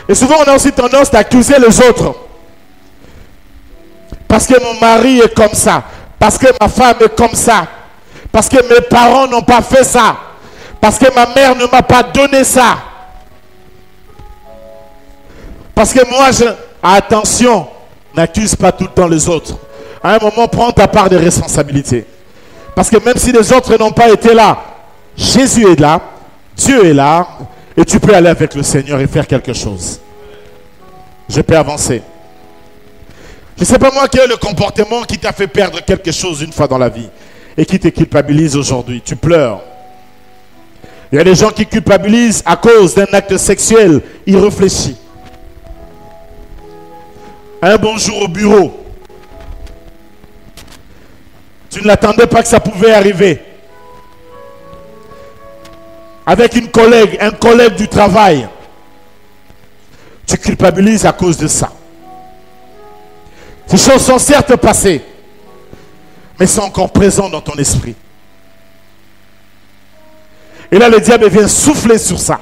Et souvent, on a aussi tendance d'accuser les autres. Parce que mon mari est comme ça. Parce que ma femme est comme ça. Parce que mes parents n'ont pas fait ça. Parce que ma mère ne m'a pas donné ça. Parce que moi, attention, n'accuse pas tout le temps les autres. À un moment, prends ta part de responsabilité. Parce que même si les autres n'ont pas été là, Jésus est là, Dieu est là, et tu peux aller avec le Seigneur et faire quelque chose. Je peux avancer. Je ne sais pas moi quel est le comportement qui t'a fait perdre quelque chose une fois dans la vie et qui te culpabilise aujourd'hui. Tu pleures. Il y a des gens qui culpabilisent à cause d'un acte sexuel irréfléchi. Un bon jour au bureau, tu ne l'attendais pas que ça pouvait arriver. Avec une collègue, un collègue du travail, tu culpabilises à cause de ça. Ces choses sont certes passées, mais sont encore présentes dans ton esprit. Et là, le diable vient souffler sur ça.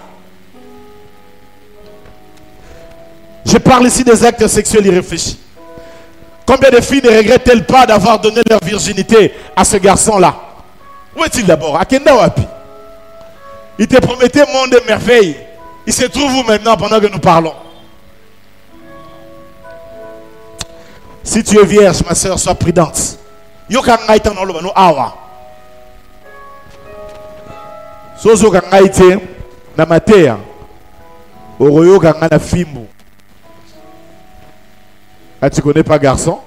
Je parle ici des actes sexuels irréfléchis. Combien de filles ne regrettent-elles pas d'avoir donné leur virginité à ce garçon-là? Où est-il d'abord? À Kenda Wapi? Il te promettait monde de merveille. Il se trouve où maintenant pendant que nous parlons? Si tu es vierge, ma soeur, sois prudente. Sozo kangaite na matea oroyo kanga na fimbu. Ah, tu connais pas garçon?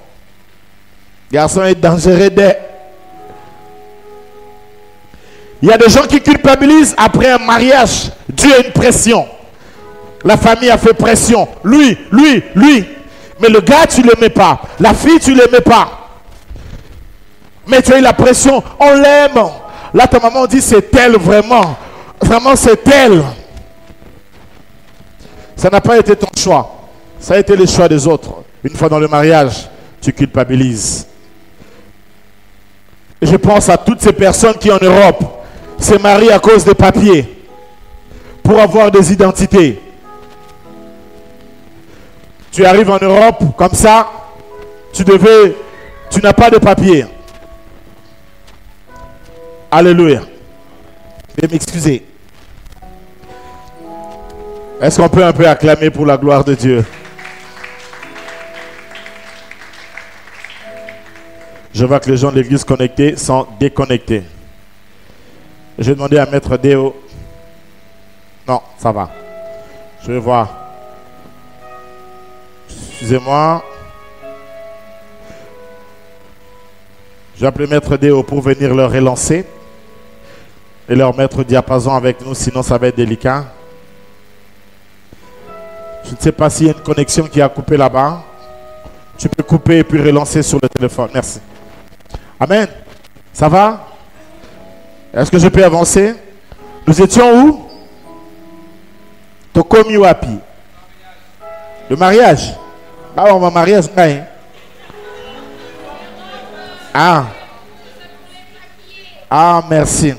Garçon est dangereux. Il y a des gens qui culpabilisent après un mariage. Dieu a une pression. La famille a fait pression. Lui. Mais le gars, tu ne l'aimais pas. La fille, tu ne l'aimais pas. Mais tu as eu la pression. On l'aime. Là, ta maman dit, c'est elle vraiment. Vraiment, c'est elle. Ça n'a pas été ton choix. Ça a été le choix des autres. Une fois dans le mariage, tu culpabilises. Et je pense à toutes ces personnes qui en Europe se marient à cause des papiers. Pour avoir des identités. Tu arrives en Europe, comme ça, tu n'as pas de papiers. Alléluia. Je vais m'excuser. Est-ce qu'on peut un peu acclamer pour la gloire de Dieu? Je vois que les gens de l'église connectés sont déconnectés. Je vais demander à Maître Déo. Non, ça va. Je vais voir. Excusez-moi. Je vais appeler Maître Déo pour venir leur relancer et leur mettre diapason avec nous, sinon ça va être délicat. Je ne sais pas s'il y a une connexion qui a coupé là-bas. Tu peux couper et puis relancer sur le téléphone. Merci. Amen. Ça va? Est-ce que je peux avancer? Nous étions où? Tokomi Wapi. Le mariage. Ah, on va marier. Ah, merci.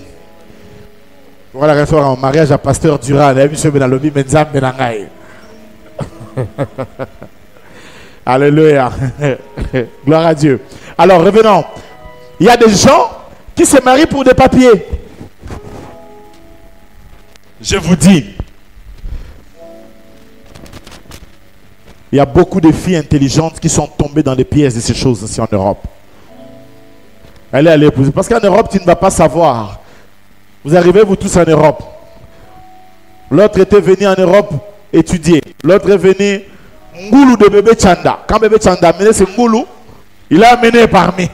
Voilà, restaurant en mariage à Pasteur Durand. Monsieur Benalobi, Menzam Benangaï. Alléluia. Gloire à Dieu. Alors, revenons. Il y a des gens qui se marient pour des papiers. Je vous dis, il y a beaucoup de filles intelligentes qui sont tombées dans les pièges de ces choses ici en Europe. Elle est allée épouser. Parce qu'en Europe, tu ne vas pas savoir. Vous arrivez, vous tous en Europe. L'autre était venu en Europe étudier. L'autre est venu Ngoulou de bébé Chanda. Quand bébé Chanda a amené ce Ngoulou, il a amené parmi.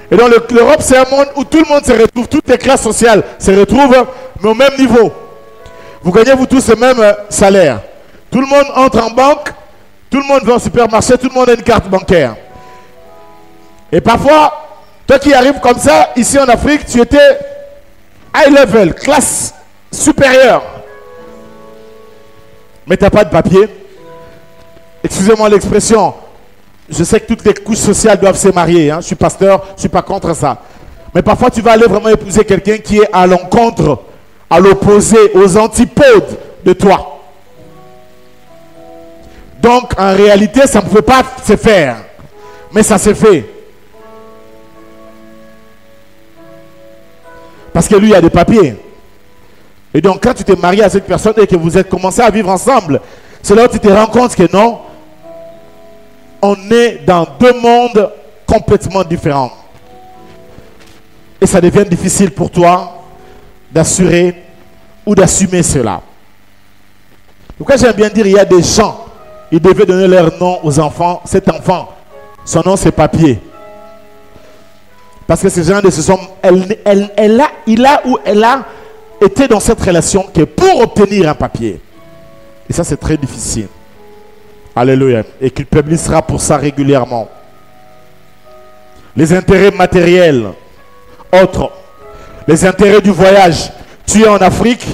Et donc l'Europe, c'est un monde où tout le monde se retrouve, toutes les classes sociales se retrouvent, mais au même niveau. Vous gagnez vous tous le même salaire. Tout le monde entre en banque, tout le monde va au supermarché, tout le monde a une carte bancaire. Et parfois, toi qui arrives comme ça, ici en Afrique, tu étais high level, classe supérieure. Mais tu n'as pas de papier. Excusez-moi l'expression. Je sais que toutes les couches sociales doivent se marier. Hein. Je suis pasteur, je ne suis pas contre ça. Mais parfois, tu vas aller vraiment épouser quelqu'un qui est à l'encontre, à l'opposé, aux antipodes de toi. Donc, en réalité, ça ne pouvait pas se faire. Mais ça s'est fait. Parce que lui, il a des papiers. Et donc, quand tu t'es marié à cette personne et que vous êtes commencé à vivre ensemble, c'est là où tu te rends compte que non, on est dans deux mondes complètement différents. Et ça devient difficile pour toi d'assurer ou d'assumer cela. Pourquoi j'aime bien dire, il y a des gens, ils devaient donner leur nom aux enfants. Cet enfant, son nom c'est papier. Parce que ces gens de ce sont, il a été dans cette relation que pour obtenir un papier. Et ça c'est très difficile. Alléluia. Et culpabilisera pour ça régulièrement. Les intérêts matériels. Autres. Les intérêts du voyage. Tu es en Afrique.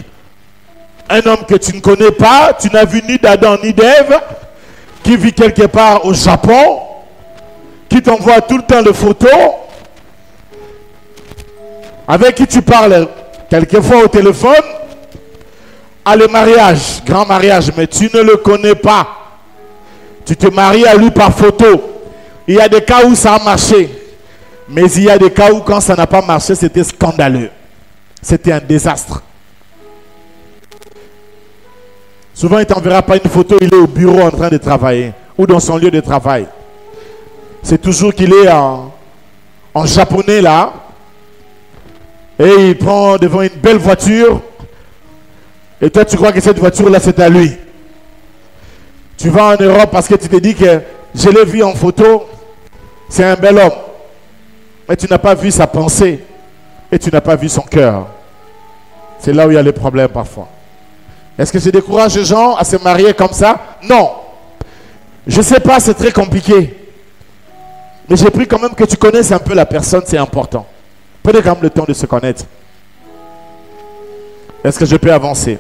Un homme que tu ne connais pas. Tu n'as vu ni d'Adam ni d'Ève. Qui vit quelque part au Japon. Qui t'envoie tout le temps de photos. Avec qui tu parles quelquefois au téléphone. À le mariage. Grand mariage. Mais tu ne le connais pas. Tu te maries à lui par photo. Il y a des cas où ça a marché. Mais il y a des cas où quand ça n'a pas marché, c'était scandaleux. C'était un désastre. Souvent, il ne t'enverra pas une photo, il est au bureau en train de travailler. Ou dans son lieu de travail. C'est toujours qu'il est en japonais là. Et il prend devant une belle voiture. Et toi, tu crois que cette voiture-là, c'est à lui. Tu vas en Europe parce que tu te dis que je l'ai vu en photo, c'est un bel homme. Mais tu n'as pas vu sa pensée et tu n'as pas vu son cœur. C'est là où il y a les problèmes parfois. Est-ce que je décourage les gens à se marier comme ça? Non. Je ne sais pas, c'est très compliqué. Mais j'ai pris quand même que tu connaisses un peu la personne, c'est important. Prenez quand même le temps de se connaître. Est-ce que je peux avancer?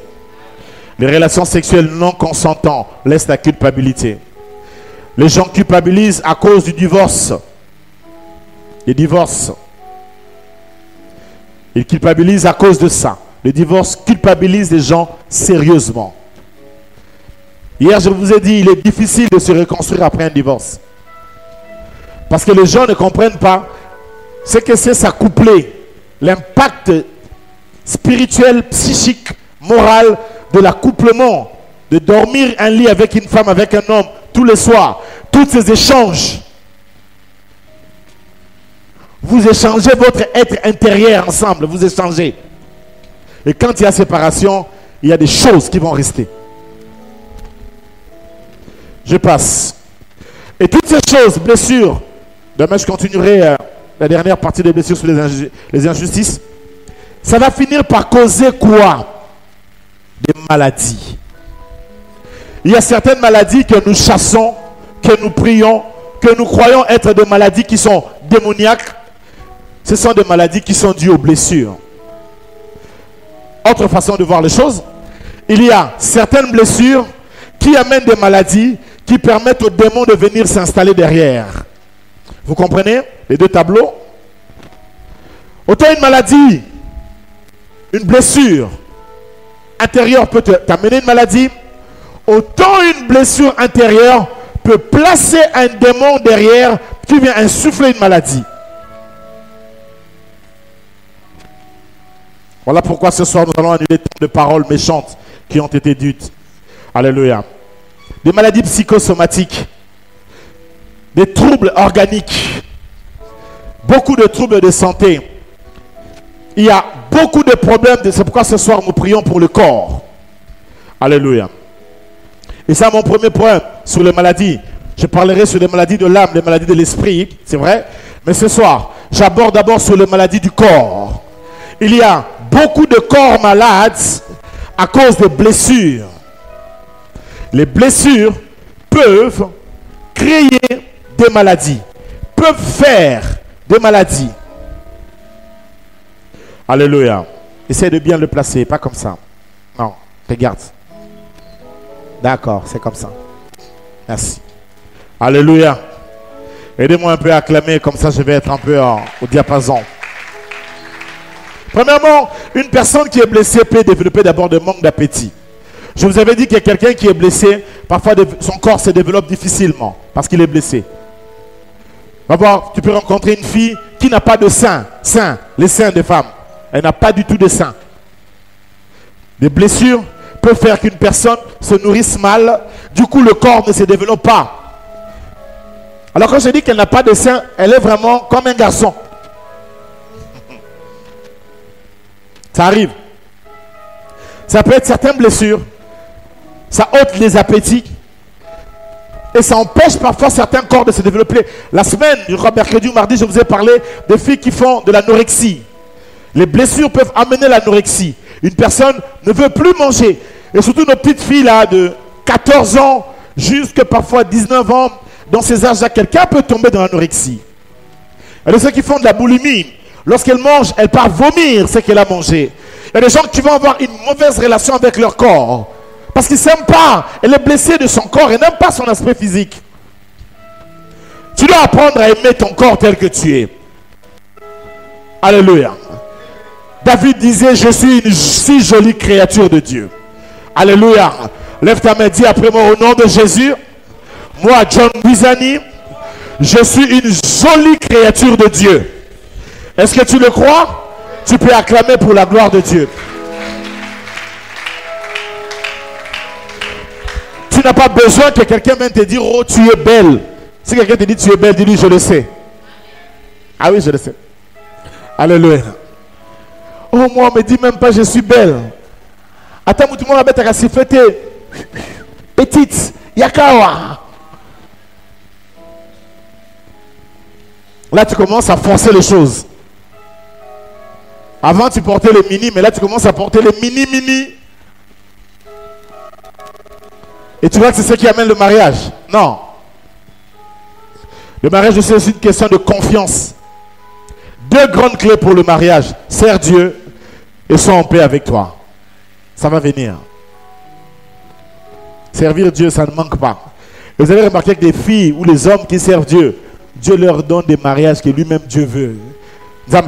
Les relations sexuelles non consentantes laissent la culpabilité. Les gens culpabilisent à cause du divorce. Les divorces. Ils culpabilisent à cause de ça. Le divorce culpabilise les gens sérieusement. Hier, je vous ai dit, il est difficile de se reconstruire après un divorce. Parce que les gens ne comprennent pas ce que c'est s'accoupler. L'impact spirituel, psychique, moral de l'accouplement, de dormir un lit avec une femme, avec un homme, tous les soirs, tous ces échanges. Vous échangez votre être intérieur ensemble, vous échangez. Et quand il y a séparation, il y a des choses qui vont rester. Je passe. Et toutes ces choses, blessures, demain je continuerai la dernière partie des blessures sur les injustices, ça va finir par causer quoi? Des maladies. Il y a certaines maladies que nous chassons, que nous prions, que nous croyons être des maladies qui sont démoniaques. Ce sont des maladies qui sont dues aux blessures. Autre façon de voir les choses, il y a certaines blessures qui amènent des maladies qui permettent aux démons de venir s'installer derrière. Vous comprenez les deux tableaux? Autant une maladie, une blessure intérieure peut t'amener une maladie, autant une blessure intérieure peut placer un démon derrière qui vient insuffler une maladie. Voilà pourquoi ce soir nous allons annuler tant de paroles méchantes qui ont été dites. Alléluia. Des maladies psychosomatiques, des troubles organiques, beaucoup de troubles de santé. Il y a beaucoup de problèmes, c'est pourquoi ce soir nous prions pour le corps. Alléluia. Et ça, mon premier point sur les maladies. Je parlerai sur les maladies de l'âme, les maladies de l'esprit, c'est vrai. Mais ce soir, j'aborde d'abord sur les maladies du corps. Il y a beaucoup de corps malades à cause des blessures. Les blessures peuvent créer des maladies, peuvent faire des maladies. Alléluia. Essaye de bien le placer, pas comme ça. Non, regarde. D'accord, c'est comme ça. Merci. Alléluia. Aidez-moi un peu à acclamer, comme ça je vais être un peu au diapason. Premièrement, une personne qui est blessée peut développer d'abord de manque d'appétit. Je vous avais dit qu'il y a quelqu'un qui est blessé. Parfois, son corps se développe difficilement parce qu'il est blessé. Va voir, tu peux rencontrer une fille qui n'a pas de sein. Les seins des femmes. Elle n'a pas du tout de sein. Des blessures peuvent faire qu'une personne se nourrisse mal. Du coup, le corps ne se développe pas. Alors quand je dis qu'elle n'a pas de sein, elle est vraiment comme un garçon. Ça arrive. Ça peut être certaines blessures. Ça ôte les appétits. Et ça empêche parfois certains corps de se développer. La semaine, je crois mercredi ou mardi, je vous ai parlé des filles qui font de l'anorexie. Les blessures peuvent amener l'anorexie. Une personne ne veut plus manger. Et surtout nos petites filles là de 14 ans jusqu'à parfois 19 ans, dans ces âges-là, quelqu'un peut tomber dans l'anorexie. Il y a ceux qui font de la boulimie. Lorsqu'elles mangent, elles partent vomir ce qu'elle a mangé. Il y a des gens qui vont avoir une mauvaise relation avec leur corps. Parce qu'ils ne s'aiment pas. Elle est blessée de son corps et n'aime pas son aspect physique. Tu dois apprendre à aimer ton corps tel que tu es. Alléluia. David disait, je suis une si jolie créature de Dieu. Alléluia. Lève ta main, dis après moi, au nom de Jésus, moi, John Bizani, je suis une jolie créature de Dieu. Est-ce que tu le crois? Tu peux acclamer pour la gloire de Dieu. Tu n'as pas besoin que quelqu'un vienne te dire, oh, tu es belle. Si quelqu'un te dit, tu es belle, dis-lui, je le sais. Ah oui, je le sais. Alléluia. Oh, moi, on me dit même pas, je suis belle. Attends, tout le monde va être siffleté. Petite, yakawa. Là, tu commences à forcer les choses. Avant, tu portais les mini, mais là, tu commences à porter les mini-mini. Et tu vois que c'est ce qui amène le mariage. Non. Le mariage, c'est aussi une question de confiance. Deux grandes clés pour le mariage. Sers Dieu et sois en paix avec toi. Ça va venir. Servir Dieu, ça ne manque pas. Et vous avez remarqué que des filles ou les hommes qui servent Dieu, Dieu leur donne des mariages que lui-même Dieu veut. Dieu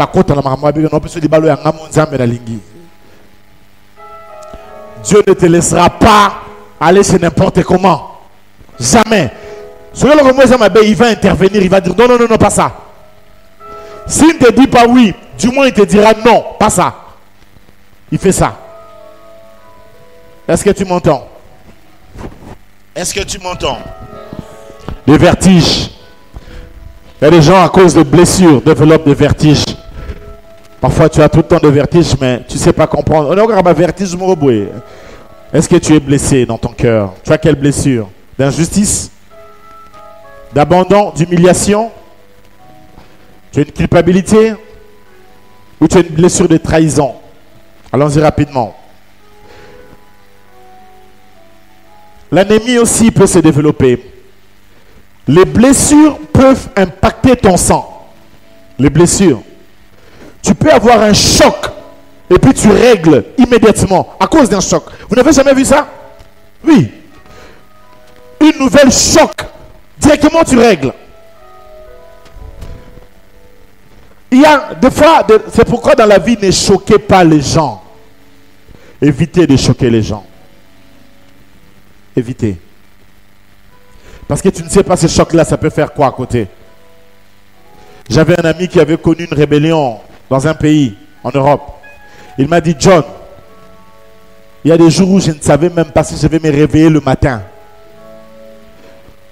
ne te laissera pas aller chez n'importe comment. Jamais. Il va intervenir, il va dire non, non, non, non, pas ça. S'il ne te dit pas oui, du moins il te dira non, pas ça. Il fait ça. Est-ce que tu m'entends? Est-ce que tu m'entends? Les vertiges. Il y a des gens à cause de blessures développent des vertiges. Parfois tu as tout le temps de vertiges, mais tu ne sais pas comprendre. Est-ce que tu es blessé dans ton cœur? Tu as quelle blessure? D'injustice? D'abandon? D'humiliation? Tu as une culpabilité? Ou tu as une blessure de trahison? Allons-y rapidement. L'anémie aussi peut se développer. Les blessures peuvent impacter ton sang. Les blessures. Tu peux avoir un choc et puis tu règles immédiatement à cause d'un choc. Vous n'avez jamais vu ça? Oui. Une nouvelle choc. Directement tu règles. Il y a des fois, c'est pourquoi dans la vie, ne choquez pas les gens. Évitez de choquer les gens. Évitez. Parce que tu ne sais pas ce choc-là, ça peut faire quoi à côté. J'avais un ami qui avait connu une rébellion dans un pays, en Europe. Il m'a dit, John, il y a des jours où je ne savais même pas si je vais me réveiller le matin.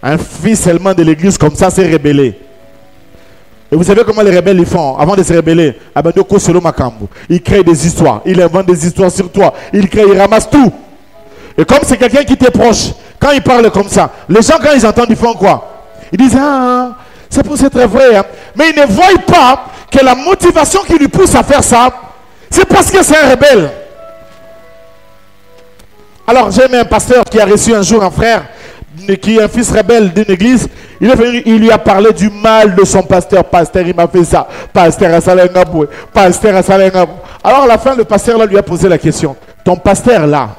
Un fils seulement de l'église comme ça s'est rébellé. Et vous savez comment les rebelles ils font avant de se rebeller? Ils créent des histoires. Ils inventent des histoires sur toi. Ils ramassent tout. Et comme c'est quelqu'un qui t'est proche, quand il parle comme ça, les gens quand ils entendent, ils font quoi? Ils disent, ah, c'est pour être vrai. Hein. Mais ils ne voient pas que la motivation qui lui pousse à faire ça, c'est parce que c'est un rebelle. Alors j'ai un pasteur qui a reçu un jour un frère, qui est un fils rebelle d'une église. Il est venu, il lui a parlé du mal de son pasteur. Pasteur, il m'a fait ça. Pasteur Asalengaboué. Pasteur Asalengaboué. Alors à la fin, le pasteur là, lui a posé la question. Ton pasteur là,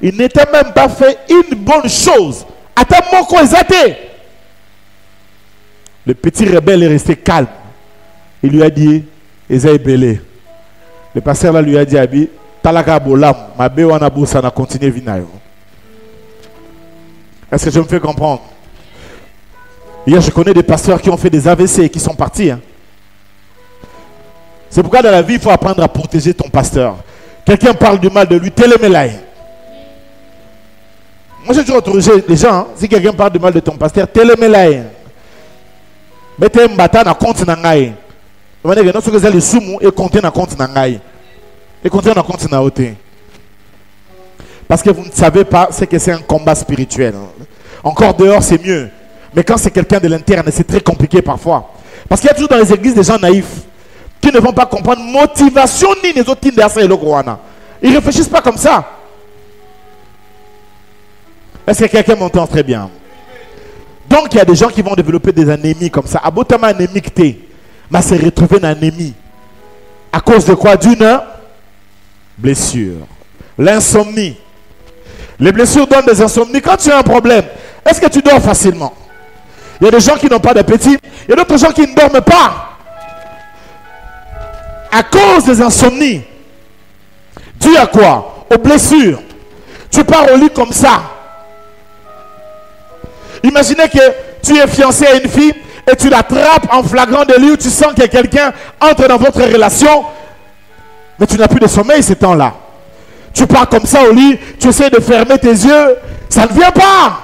il n'était même pas fait une bonne chose. Attends-moi quoi, le petit rebelle est resté calme. Il lui a dit, Esaïe Belé. Le pasteur là lui a dit, Abi, Talaka Bolam, ma béwana boussa na continue vinayo. Est-ce que je me fais comprendre? Hier, je connais des pasteurs qui ont fait des AVC et qui sont partis. Hein. C'est pourquoi dans la vie, il faut apprendre à protéger ton pasteur. Quelqu'un parle du mal de lui, télémélaï. Moi, j'ai toujours autorisé les gens, hein, si quelqu'un parle du mal de ton pasteur, télémélaï. Mettez un bâton dans le compte nangaï. Vous voyez que nous sommes les soumous et comptez dans le compte nangaï. Et comptez dans le compte nangaï. Parce que vous ne savez pas ce que c'est un combat spirituel. Encore dehors, c'est mieux. Mais quand c'est quelqu'un de l'interne, c'est très compliqué parfois. Parce qu'il y a toujours dans les églises des gens naïfs qui ne vont pas comprendre motivation ni les autres et le Gouana. Ils ne réfléchissent pas comme ça. Est-ce que quelqu'un m'entend très bien? Donc il y a des gens qui vont développer des anémies comme ça. Abotama anémique T, mais se retrouver dans l'anémie. À cause de quoi? D'une blessure. L'insomnie. Les blessures donnent des insomnies. Quand tu as un problème, est-ce que tu dors facilement? Il y a des gens qui n'ont pas d'appétit. Il y a d'autres gens qui ne dorment pas. À cause des insomnies. Dû à quoi? Aux blessures. Tu pars au lit comme ça. Imaginez que tu es fiancé à une fille et tu l'attrapes en flagrant délit où tu sens que quelqu'un entre dans votre relation, mais tu n'as plus de sommeil ce temps-là. Tu pars comme ça au lit, tu essaies de fermer tes yeux, ça ne vient pas.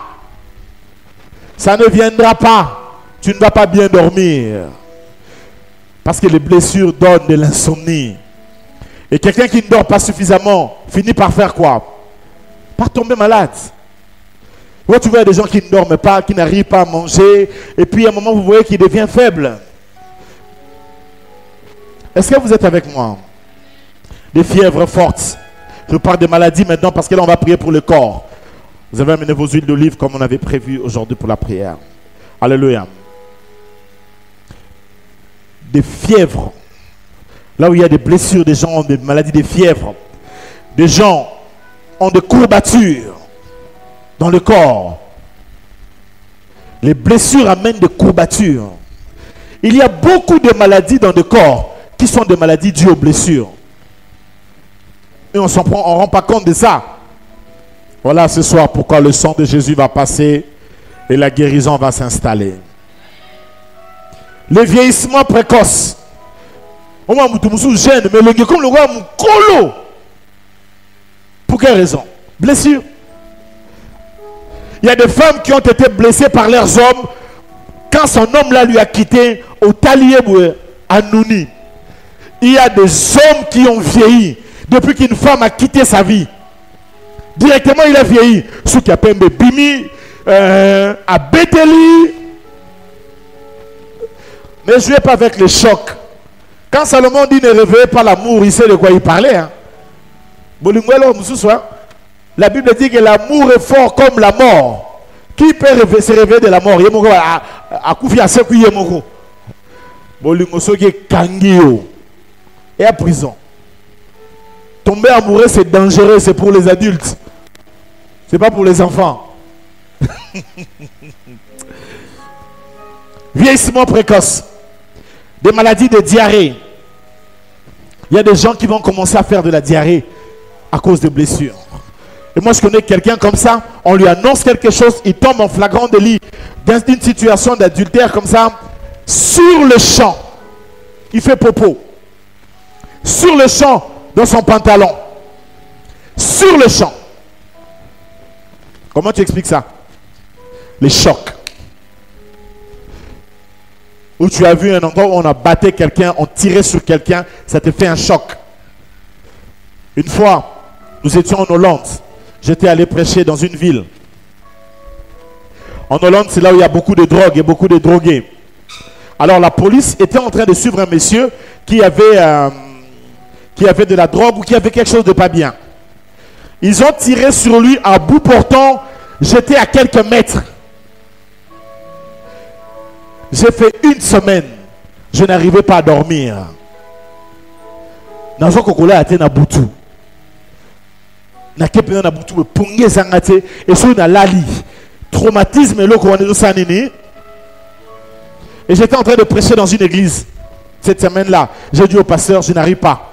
Ça ne viendra pas. Tu ne vas pas bien dormir. Parce que les blessures donnent de l'insomnie. Et quelqu'un qui ne dort pas suffisamment finit par faire quoi? Par tomber malade. Où tu vois des gens qui ne dorment pas, qui n'arrivent pas à manger, et puis à un moment vous voyez qu'il devient faible. Est-ce que vous êtes avec moi? Des fièvres fortes. Je parle des maladies maintenant parce que là on va prier pour le corps. Vous avez amené vos huiles d'olive comme on avait prévu aujourd'hui pour la prière. Alléluia. Des fièvres. Là où il y a des blessures, des gens ont des maladies, des fièvres. Des gens ont des courbatures dans le corps. Les blessures amènent des courbatures. Il y a beaucoup de maladies dans le corps qui sont des maladies dues aux blessures. Et on ne rend pas compte de ça. Voilà ce soir pourquoi le sang de Jésus va passer et la guérison va s'installer. Le vieillissement précoce. Pour quelle raison? Blessure. Il y a des femmes qui ont été blessées par leurs hommes quand son homme là lui a quitté au Taliéboué à Nouni. Il y a des hommes qui ont vieilli depuis qu'une femme a quitté sa vie. Directement il a vieilli. Ceux qui appellent Bimi, à Betheli. Ne jouez pas avec les chocs. Quand Salomon dit ne réveillez pas l'amour, il sait de quoi il parlait. Hein? La Bible dit que l'amour est fort comme la mort. Qui peut se réveiller de la mort? Et à prison. Tomber amoureux, c'est dangereux, c'est pour les adultes. C'est pas pour les enfants. Vieillissement précoce. Des maladies de diarrhée. Il y a des gens qui vont commencer à faire de la diarrhée à cause de blessures. Et moi je connais quelqu'un comme ça, on lui annonce quelque chose, il tombe en flagrant délit dans une situation d'adultère comme ça, sur le champ, il fait popo. Sur le champ, dans son pantalon. Sur le champ. Comment tu expliques ça? Les chocs. Où tu as vu un endroit où on a battu quelqu'un, on tirait sur quelqu'un, ça te fait un choc. Une fois, nous étions en Hollande. J'étais allé prêcher dans une ville. En Hollande, c'est là où il y a beaucoup de drogue et beaucoup de drogués. Alors la police était en train de suivre un monsieur qui avait de la drogue ou qui avait quelque chose de pas bien. Ils ont tiré sur lui à bout portant. J'étais à quelques mètres. J'ai fait une semaine. Je n'arrivais pas à dormir. Dans un cocola à Tenabutu. Et sur une lali. Traumatisme et et j'étais en train de prêcher dans une église. Cette semaine-là, j'ai dit au pasteur, je n'arrive pas.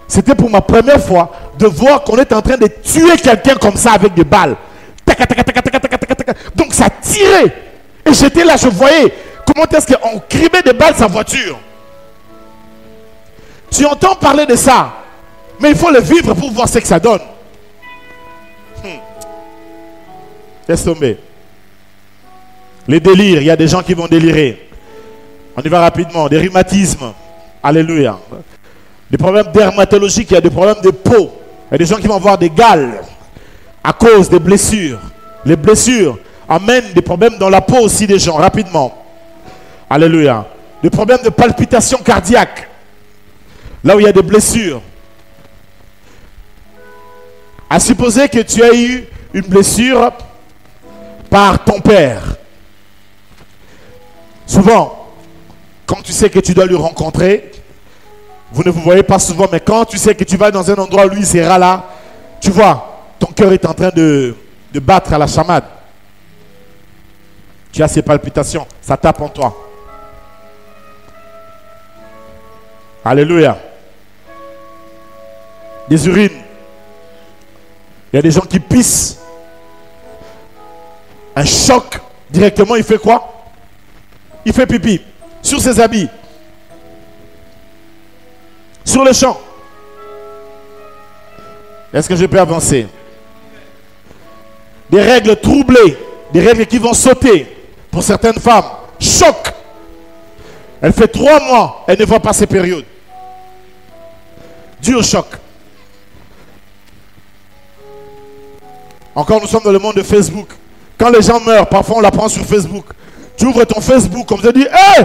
C'était pour ma première fois de voir qu'on est en train de tuer quelqu'un comme ça avec des balles. Donc ça tirait. Et j'étais là, je voyais comment est-ce qu'on cribait des balles sa voiture. Tu entends parler de ça, mais il faut le vivre pour voir ce que ça donne. Laisse tomber. Les délires, il y a des gens qui vont délirer. On y va rapidement. Des rhumatismes. Alléluia. Des problèmes dermatologiques, il y a des problèmes de peau. Il y a des gens qui vont avoir des gales à cause des blessures. Les blessures amènent des problèmes dans la peau aussi des gens, rapidement. Alléluia. Des problèmes de palpitations cardiaques. Là où il y a des blessures. À supposer que tu as eu une blessure par ton père. Souvent, quand tu sais que tu dois le rencontrer, vous ne vous voyez pas souvent, mais quand tu sais que tu vas dans un endroit où lui sera là, tu vois, ton cœur est en train de battre à la chamade. Tu as ces palpitations, ça tape en toi. Alléluia. Des urines. Il y a des gens qui pissent. Un choc, directement, il fait quoi? Il fait pipi sur ses habits. Sur le champ. Est-ce que je peux avancer? Des règles troublées. Des règles qui vont sauter. Pour certaines femmes. Choc. Elle fait 3 mois. Elle ne voit pas ces périodes. Dû au choc. Encore, nous sommes dans le monde de Facebook. Quand les gens meurent, parfois on l'apprend sur Facebook. Tu ouvres ton Facebook comme ça, dis, hé!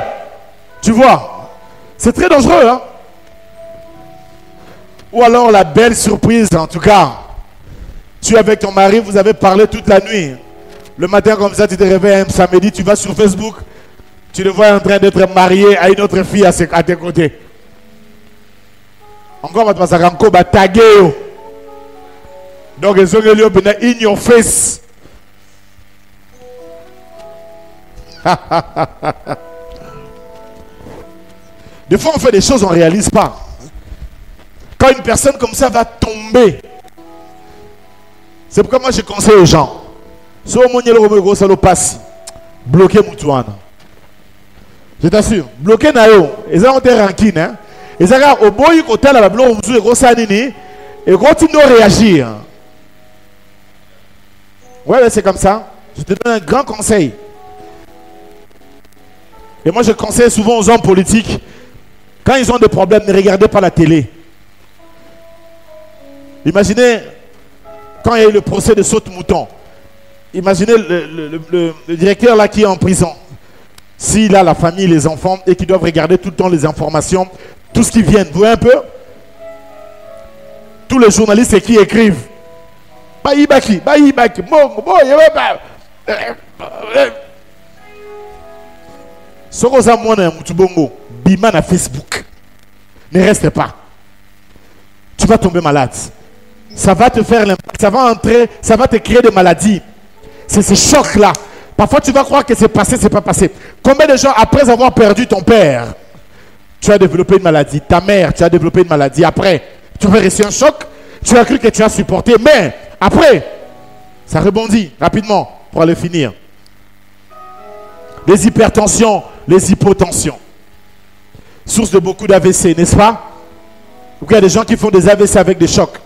Tu vois, c'est très dangereux, hein? Ou alors la belle surprise, en tout cas. Tu es avec ton mari, vous avez parlé toute la nuit. Le matin comme ça, tu te réveilles un samedi, tu vas sur Facebook. Tu le vois en train d'être marié à une autre fille à tes côtés. Encore, on va te passer encore, va taguer. Donc, ils sont in your face. Des fois, on fait des choses qu'on ne réalise pas. Quand une personne comme ça va tomber, c'est pourquoi moi je conseille aux gens. Si on bloquez Moutouana. Je t'assure, bloquez Nayo. Ils ont été rancune. Ils ont au bout du côté la bloquer et continuer à réagir. Ouais, c'est comme ça. Je te donne un grand conseil. Et moi, je conseille souvent aux hommes politiques, quand ils ont des problèmes, ne regardez pas la télé. Imaginez, quand il y a eu le procès de Saute-Mouton, imaginez le directeur là qui est en prison. S'il a la famille, les enfants, et qui doivent regarder tout le temps les informations, tout ce qui vient, vous voyez un peu? Tous les journalistes qui écrivent. Sokoza mwana mutubongo bima na Facebook. Ne reste pas. Tu vas tomber malade. Ça va te faire l'impact, ça va entrer, ça va te créer des maladies. C'est ce choc là. Parfois tu vas croire que c'est passé, c'est pas passé. Combien de gens après avoir perdu ton père, tu as développé une maladie, ta mère, tu as développé une maladie après, tu as reçu un choc, tu as cru que tu as supporté, mais après ça rebondit rapidement pour aller finir. Les hypertensions, les hypotensions. Source de beaucoup d'AVC, n'est-ce pas? Il y a des gens qui font des AVC avec des chocs.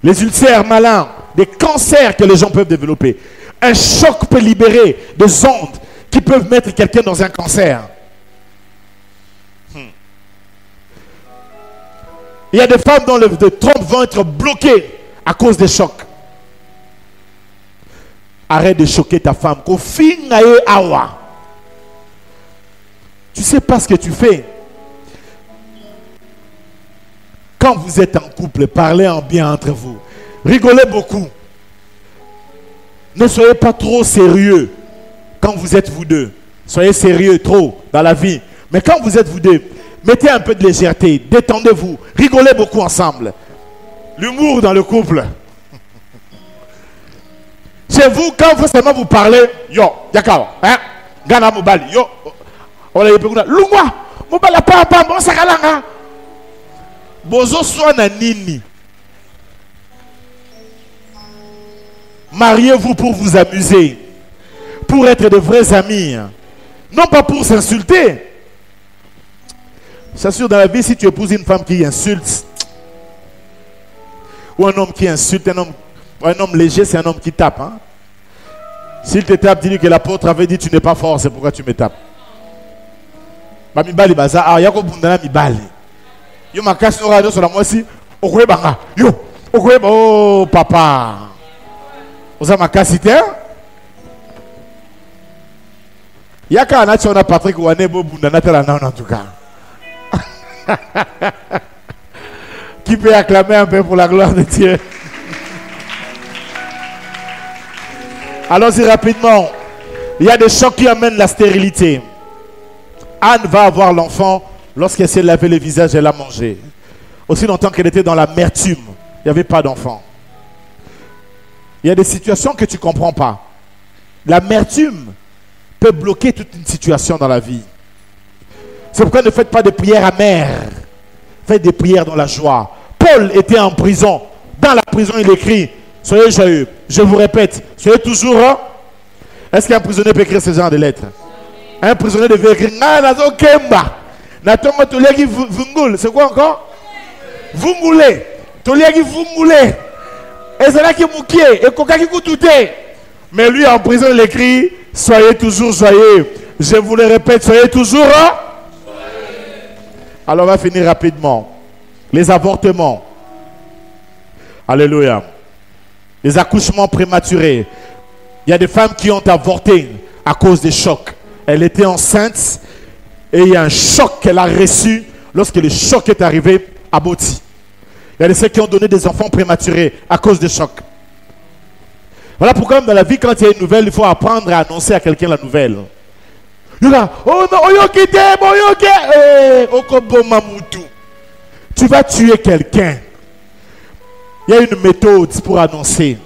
Les ulcères malins, des cancers que les gens peuvent développer. Un choc peut libérer des ondes qui peuvent mettre quelqu'un dans un cancer. Il y a des femmes dont les trompes vont être bloquées à cause des chocs. Arrête de choquer ta femme. Tu sais pas ce que tu fais. Quand vous êtes en couple, parlez en bien entre vous. Rigolez beaucoup. Ne soyez pas trop sérieux quand vous êtes vous deux. Soyez sérieux trop dans la vie. Mais quand vous êtes vous deux, mettez un peu de légèreté. Détendez-vous. Rigolez beaucoup ensemble. L'humour dans le couple. Chez vous, quand vous seulement vous parlez, yo, yakao, hein, gana mobali, yo, on a eu beaucoup de lungwa, mobala papa, bon sakalanga, bozo soit na nini, Mariez-vous pour vous amuser, pour être de vrais amis, non pas pour s'insulter. C'est sûr, dans la vie, si tu épouses une femme qui insulte, ou un homme qui insulte, un homme léger, c'est un homme qui tape. Hein? S'il te tape, dis-lui que l'apôtre avait dit tu n'es pas fort, c'est pourquoi tu me tapes. Mibali baza, ah, yako bundana mibali. Yo makasi no radio sur la moi si, okoye banga. Yo, okoye ba, oh papa. Oza makasi te? Yaka anachi on a Patrick Wanebo bundana tela na en tout cas. Qui peut acclamer un peu pour la gloire de Dieu? Allons-y rapidement. Il y a des chocs qui amènent la stérilité. Anne va avoir l'enfant lorsqu'elle s'est lavé le visage, elle a mangé. Aussi longtemps qu'elle était dans l'amertume, il n'y avait pas d'enfant. Il y a des situations que tu ne comprends pas. L'amertume peut bloquer toute une situation dans la vie. C'est pourquoi ne faites pas de prières amères. Faites des prières dans la joie. Paul était en prison. Dans la prison, il écrit, soyez joyeux. Je vous répète, soyez toujours... Est-ce qu'un prisonnier peut écrire ce genre de lettres? Un prisonnier devait écrire, c'est quoi encore? Vous moulez. Vous moulez. Et c'est là qui moukier. Et coca qui coûte. Mais lui en prison, il écrit, soyez toujours joyeux. Je vous le répète, soyez toujours... Alors on va finir rapidement. Les avortements. Alléluia. Les accouchements prématurés. Il y a des femmes qui ont avorté à cause des chocs. Elle était enceinte et il y a un choc qu'elle a reçu lorsque le choc est arrivé à Boti. Il y a des ceux qui ont donné des enfants prématurés à cause des chocs. Voilà pourquoi dans la vie, quand il y a une nouvelle, il faut apprendre à annoncer à quelqu'un la nouvelle. Oh non, tu vas tuer quelqu'un. Il y a une méthode pour annoncer.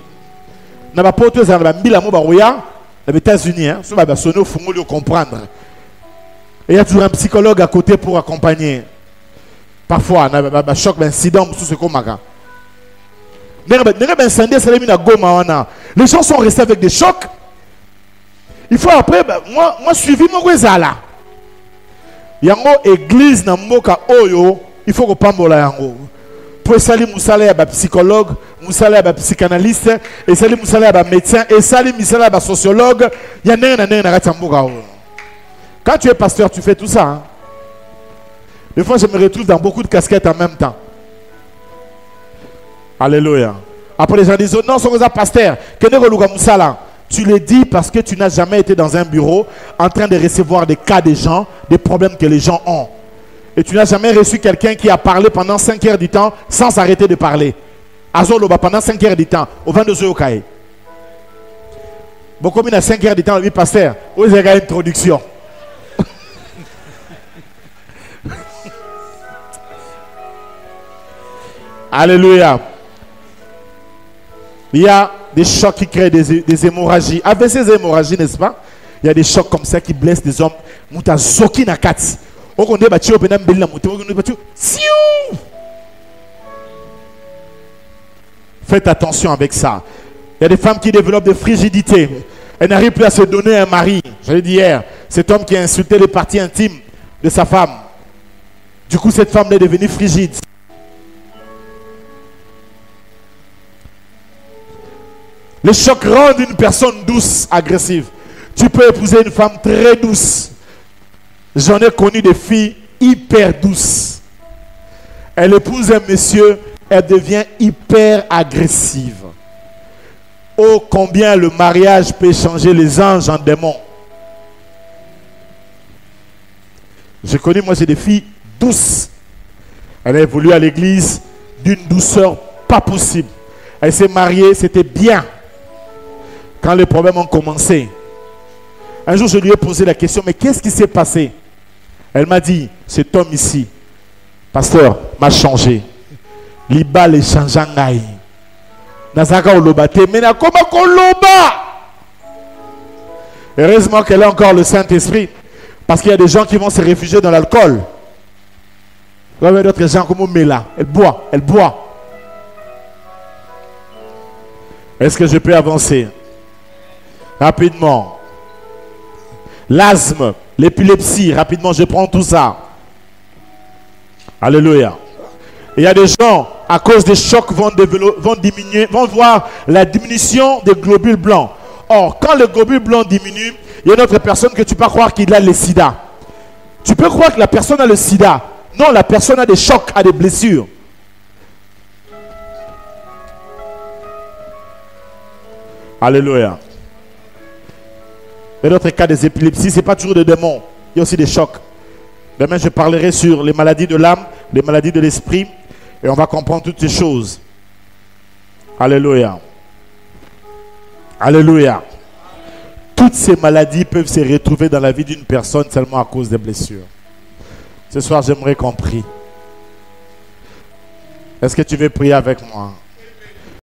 Dans les États-Unis, il faut comprendre. Et il y a toujours un psychologue à côté pour accompagner. Parfois, il y a un choc, un incident, les gens sont restés avec des chocs. Il faut après, moi suivi mon là. Il y a une église dans Moka Oyo, il faut que pambola yango. Pour sali musala ya ba psychologue, musala ya ba psychanalyste, et sali musala ya ba médecin, et sali musala ya ba sociologue, il y a na Mboka. Quand tu es pasteur, tu fais tout ça. Hein? Des fois, je me retrouve dans beaucoup de casquettes en même temps. Alléluia. Après, les gens disent, oh non, c'est pasteur. Tu le dis parce que tu n'as jamais été dans un bureau en train de recevoir des cas des gens, des problèmes que les gens ont. Et tu n'as jamais reçu quelqu'un qui a parlé pendant 5 heures du temps sans s'arrêter de parler. Azoloba pendant 5 heures du temps, au 22 heures au Kaye. Beaucoup à 5 heures du temps, lui, pasteur, vous avez une introduction. Alléluia. Il y a des chocs qui créent des hémorragies. Avec ces hémorragies, n'est-ce pas? Il y a des chocs comme ça qui blessent des hommes. Faites attention avec ça. Il y a des femmes qui développent des frigidités. Elles n'arrivent plus à se donner un mari. Je l'ai dit hier. Cet homme qui a insulté les parties intimes de sa femme. Du coup, cette femme est devenue frigide. Les chocs rendent une personne douce, agressive. Tu peux épouser une femme très douce. J'en ai connu des filles hyper douces. Elle épouse un monsieur, elle devient hyper agressive. Oh, combien le mariage peut changer les anges en démons. J'ai connu, moi, j'ai des filles douces. Elle a évolué à l'église d'une douceur pas possible. Elle s'est mariée, c'était bien. Quand les problèmes ont commencé, un jour je lui ai posé la question, mais qu'est-ce qui s'est passé? Elle m'a dit, cet homme ici, pasteur, m'a changé. Liba les changeangaï. Nazaka olobate, mais na koma koloba. Heureusement qu'elle a encore le Saint-Esprit, parce qu'il y a des gens qui vont se réfugier dans l'alcool. Il y a d'autres gens comme Mela, elle boit, elle boit. Est-ce que je peux avancer? Rapidement. L'asthme, l'épilepsie, rapidement, je prends tout ça. Alléluia. Il y a des gens, à cause des chocs, vont diminuer, vont voir la diminution des globules blancs. Or, quand le globule blanc diminue, il y a une autre personne que tu peux croire qu'il a le sida. Tu peux croire que la personne a le sida. Non, la personne a des chocs, a des blessures. Alléluia. Et d'autres cas des épilepsies, ce n'est pas toujours des démons. Il y a aussi des chocs. Demain, je parlerai sur les maladies de l'âme, les maladies de l'esprit. Et on va comprendre toutes ces choses. Alléluia. Alléluia. Toutes ces maladies peuvent se retrouver dans la vie d'une personne seulement à cause des blessures. Ce soir, j'aimerais qu'on prie. Est-ce que tu veux prier avec moi?